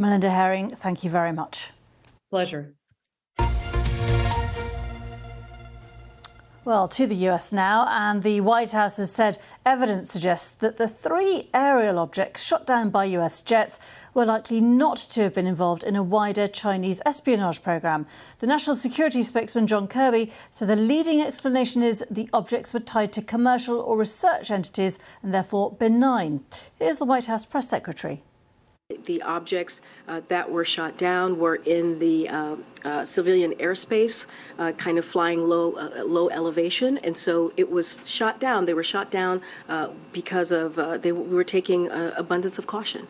Melinda Herring, thank you very much. Pleasure. Well, to the US now, and the White House has said evidence suggests that the 3 aerial objects shot down by US jets were likely not to have been involved in a wider Chinese espionage programme. The National Security spokesman John Kirby said the leading explanation is the objects were tied to commercial or research entities and therefore benign. Here's the White House press secretary. The objects that were shot down were in the civilian airspace, kind of flying low elevation, and so it was shot down. They were shot down because of we were taking abundance of caution.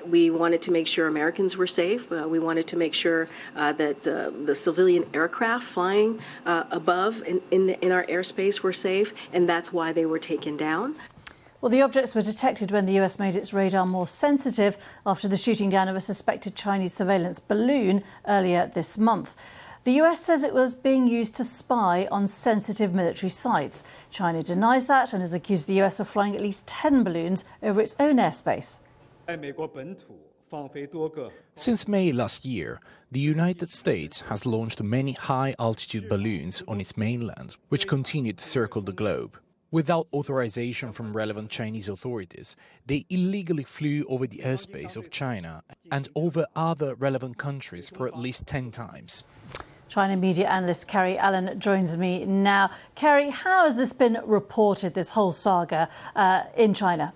We wanted to make sure Americans were safe. We wanted to make sure that the civilian aircraft flying above in our airspace were safe, and that's why they were taken down. Well, the objects were detected when the US made its radar more sensitive after the shooting down of a suspected Chinese surveillance balloon earlier this month. The US says it was being used to spy on sensitive military sites. China denies that and has accused the US of flying at least 10 balloons over its own airspace. Since May last year, the United States has launched many high-altitude balloons on its mainland, which continue to circle the globe. Without authorization from relevant Chinese authorities, they illegally flew over the airspace of China and over other relevant countries for at least 10 times. China media analyst Carrie Allen joins me now. Carrie, how has this been reported, this whole saga in China?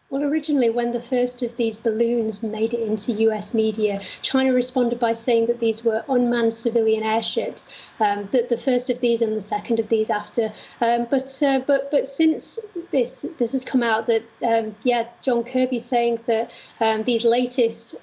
Well, originally, when the first of these balloons made it into US media, China responded by saying that these were unmanned civilian airships, that the first of these and the second of these after. But since this has come out that, John Kirby saying that these latest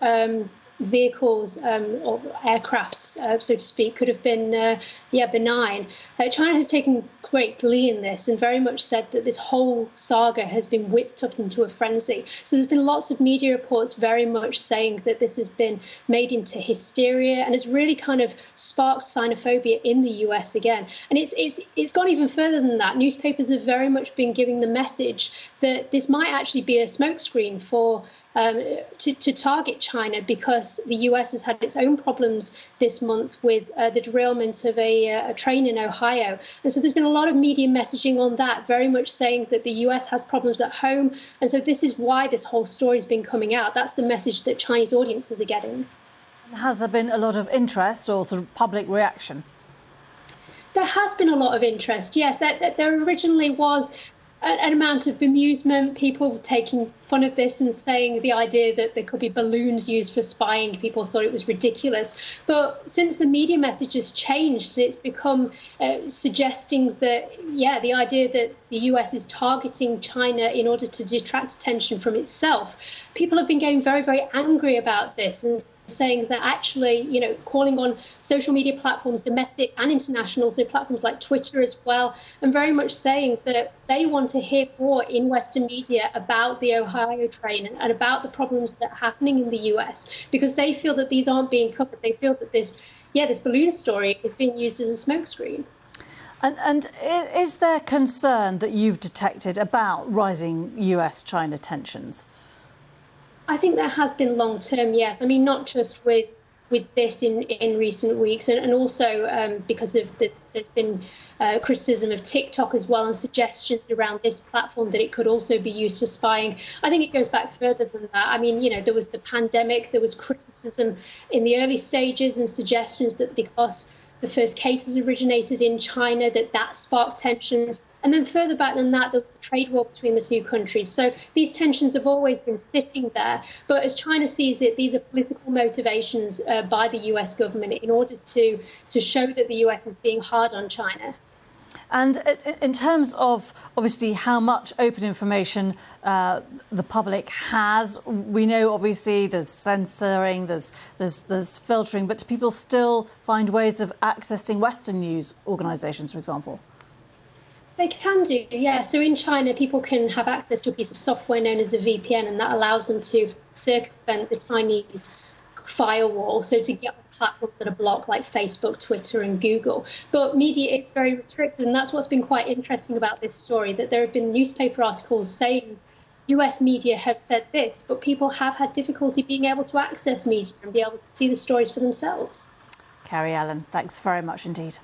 vehicles or aircrafts, so to speak, could have been benign. China has taken great glee in this and very much said that this whole saga has been whipped up into a frenzy. So there's been lots of media reports very much saying that this has been made into hysteria and has really kind of sparked xenophobia in the US again. And it's gone even further than that. Newspapers have very much been giving the message that this might actually be a smokescreen for to target China, because the US has had its own problems this month with the derailment of a train in Ohio. And so there's been a lot of media messaging on that, very much saying that the US has problems at home. And so this is why this whole story has been coming out. That's the message that Chinese audiences are getting. Has there been a lot of interest or sort of public reaction? There has been a lot of interest, yes. There originally was an amount of bemusement, people taking fun of this and saying the idea that there could be balloons used for spying. People thought it was ridiculous. But since the media message has changed, it's become suggesting that, the idea that the US is targeting China in order to detract attention from itself. People have been getting very, very angry about this and saying that actually, calling on social media platforms, domestic and international, so platforms like Twitter as well, and very much saying that they want to hear more in Western media about the Ohio train and about the problems that are happening in the US, because they feel that these aren't being covered. They feel that this balloon story is being used as a smokescreen. And is there concern that you've detected about rising US-China tensions? I think there has been long term, yes. I mean, not just with this in recent weeks, and also because of this, there's been criticism of TikTok as well and suggestions around this platform that it could also be used for spying. I think it goes back further than that. I mean, there was the pandemic, there was criticism in the early stages and suggestions that because the first cases originated in China, that sparked tensions. And then further back than that, there was the trade war between the two countries. So these tensions have always been sitting there. But as China sees it, these are political motivations by the US government in order to show that the US is being hard on China. And in terms of, obviously, how much open information the public has, we know, obviously, there's censoring, there's filtering, but do people still find ways of accessing Western news organisations, for example? They can do, yeah. So in China, people can have access to a piece of software known as a VPN, and that allows them to circumvent the Chinese firewall, so to get platforms that are blocked like Facebook, Twitter and Google. But media is very restricted, and that's what's been quite interesting about this story, that there have been newspaper articles saying US media have said this, but people have had difficulty being able to access media and be able to see the stories for themselves. Carrie Allen, thanks very much indeed.